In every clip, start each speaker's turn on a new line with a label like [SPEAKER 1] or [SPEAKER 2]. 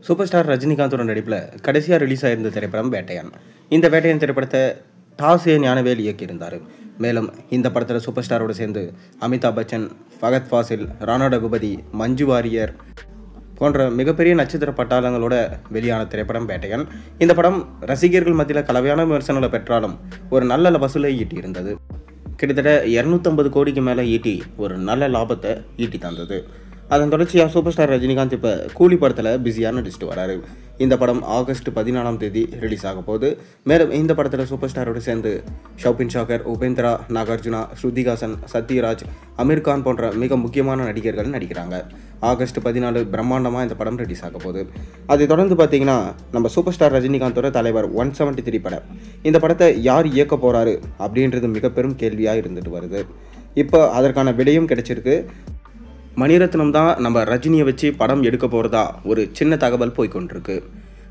[SPEAKER 1] Super star ரஜினிகாந்தோட நடிப்பில் கடைசியாக release ஆயிருந்த திரைப்படம் வேட்டையான். இந்த வேட்டையான் திரைப்படத்தை டாஸ் ஞானவேல் இயக்கியிருந்தார். மேலும் இந்த படத்தில் சூப்பர் ஸ்டாரோடு சேர்ந்து அமிதாப் பச்சன், ஃபகத் ஃபாசில், ராணா ரகுபதி, மஞ்சு வாரியர் போன்ற மிகப்பெரிய நட்சத்திர பட்டாளங்களோட வெளியான திரைப்படம் வேட்டையான். இந்த படம் ரசிகர்கள் மத்தியில் கலவையான விமர்சனங்களை பெற்றாலும் ஒரு நல்ல வசூலை ஈட்டியிருந்தது. கிட்டத்தட்ட 250 கோடிக்கு மேலே ஈட்டி ஒரு நல்ல லாபத்தை ஈட்டி தந்தது. அதன் தொடர்ச்சியாக சூப்பர் ஸ்டார் ரஜினிகாந்த் இப்போ கூலி படத்தில் பிஸியாக நடிச்சுட்டு வராரு. இந்த படம் ஆகஸ்ட் 14ஆம் தேதி ரிலீஸ் ஆக போகுது. மேலும் இந்த படத்தில் சூப்பர் ஸ்டாரோடு சேர்ந்து ஷௌபின் ஷாக்கர், உபேந்திரா, நாகார்ஜுனா, ஸ்ருதிஹாசன், சத்யராஜ், அமீர் கான் போன்ற மிக முக்கியமான நடிகர்கள் நடிக்கிறாங்க. ஆகஸ்ட் 14 பிரம்மாண்டமாக இந்த படம் ரிலீஸ் ஆக போகுது. அதை தொடர்ந்து பார்த்தீங்கன்னா நம்ம சூப்பர் ஸ்டார் ரஜினிகாந்தோட தலைவர் 173 படம். இந்த படத்தை யார் இயக்க போகிறாரு அப்படின்றது மிக பெரும் கேள்வியாக இருந்துட்டு வருது. இப்போ அதற்கான விடையும் கிடைச்சிருக்கு. மணிரத்னம் தான் நம்ம ரஜினியை வச்சு படம் எடுக்க போகிறதா ஒரு சின்ன தகவல் போய்கொண்டிருக்கு.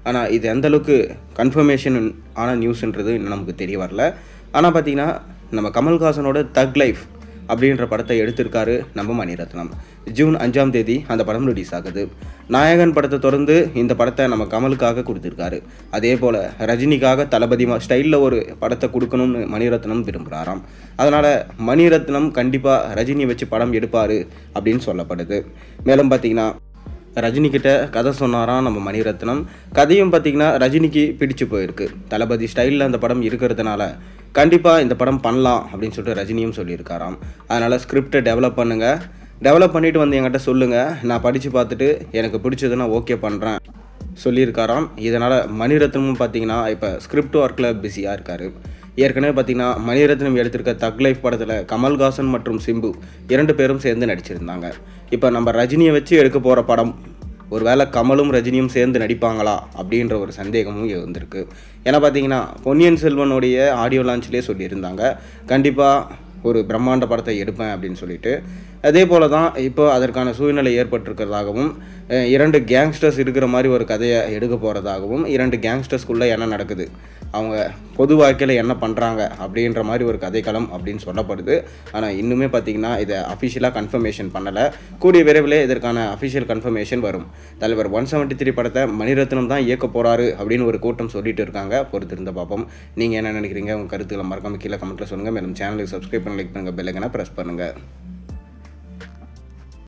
[SPEAKER 1] ஆனால் இது எந்தளவுக்கு கன்ஃபர்மேஷன் ஆன நியூஸ்ன்றது இன்னும் நமக்கு தெரிய வரல. ஆனால் பார்த்திங்கன்னா நம்ம கமல்ஹாசனோட தக் லைஃப் அப்படின்ற படத்தை எடுத்திருக்காரு நம்ம மணிரத்னம். ஜூன் 5ஆம் தேதி அந்த படம் ரிலீஸ் ஆகுது. நாயகன் படத்தை தொடர்ந்து இந்த படத்தை நம்ம கமலுக்காக கொடுத்துருக்காரு. அதே போல் ரஜினிக்காக தளபதி ஸ்டைலில் ஒரு படத்தை கொடுக்கணும்னு மணிரத்னம் விரும்புகிறாராம். அதனால் மணிரத்னம் கண்டிப்பாக ரஜினியை வச்சு படம் எடுப்பார் அப்படின்னு சொல்லப்படுது. மேலும் பார்த்திங்கன்னா ரஜினிக்கிட்ட கதை சொன்னாராம் நம்ம மணிரத்னம். கதையும் பார்த்திங்கன்னா ரஜினிக்கு பிடிச்சு போயிருக்கு. தளபதி ஸ்டைலில் அந்த படம் இருக்கிறதுனால கண்டிப்பாக இந்த படம் பண்ணலாம் அப்படின்னு சொல்லிட்டு ரஜினியும் சொல்லியிருக்காராம். அதனால் ஸ்கிரிப்டை டெவலப் பண்ணிவிட்டு வந்து என்கிட்ட சொல்லுங்கள், நான் படித்து பார்த்துட்டு எனக்கு பிடிச்சதுன்னா ஓகே பண்ணுறேன் சொல்லியிருக்காராம். இதனால் மணிரத்னமும் பார்த்திங்கன்னா இப்போ ஸ்கிரிப்ட் ஒர்க்கில் பிஸியாக இருக்கார். ஏற்கனவே பார்த்திங்கன்னா மணிரத்னம் எடுத்திருக்க தக் லைஃப் படத்தில் கமல்ஹாசன் மற்றும் சிம்பு 2 பேரும் சேர்ந்து நடிச்சிருந்தாங்க. இப்போ நம்ம ரஜினியை வச்சு எடுக்க போகிற படம் ஒருவேளை கமலும் ரஜினியும் சேர்ந்து நடிப்பாங்களா அப்படின்ற ஒரு சந்தேகமும் இருந்திருக்கு. ஏன்னா பார்த்தீங்கன்னா பொன்னியின் செல்வனுடைய ஆடியோ லான்ச்லேயே சொல்லியிருந்தாங்க கண்டிப்பாக ஒரு பிரம்மாண்ட படத்தை எடுப்பேன் அப்படின்னு சொல்லிட்டு. அதே போல் தான் இப்போ அதற்கான சூழ்நிலை ஏற்பட்டிருக்கிறதாகவும் 2 கேங்ஸ்டர்ஸ் இருக்கிற மாதிரி ஒரு கதையை எடுக்க போகிறதாகவும் 2 கேங்ஸ்டர்ஸ்குள்ளே என்ன நடக்குது, அவங்க பொது வாழ்க்கையில் என்ன பண்ணுறாங்க அப்படின்ற மாதிரி ஒரு கதைக்களம் அப்படின்னு சொல்லப்படுது. ஆனால் இன்னுமே பார்த்திங்கன்னா இதை அஃபிஷியலாக கன்ஃபர்மேஷன் பண்ணலை. கூடிய விரைவில் இதற்கான அஃபிஷியல் கன்ஃபர்மேஷன் வரும். தலைவர் 173 படத்தை மணிரத்னம் தான் இயக்க போகிறாரு அப்படின்னு ஒரு கூட்டம் சொல்லிட்டு இருக்காங்க. பொறுத்திருந்த பார்ப்போம். நீங்கள் என்ன நினைக்கிறீங்க? உங்கள் கருத்துக்களை மறக்காம கீழே கமெண்ட்டில் சொல்லுங்கள். மேலும் சேனலுக்கு சப்ஸ்கிரைப் பண்ணி லைக் பண்ணுங்கள், பெல் ஐகானை ப்ரெஸ் பண்ணுங்கள்.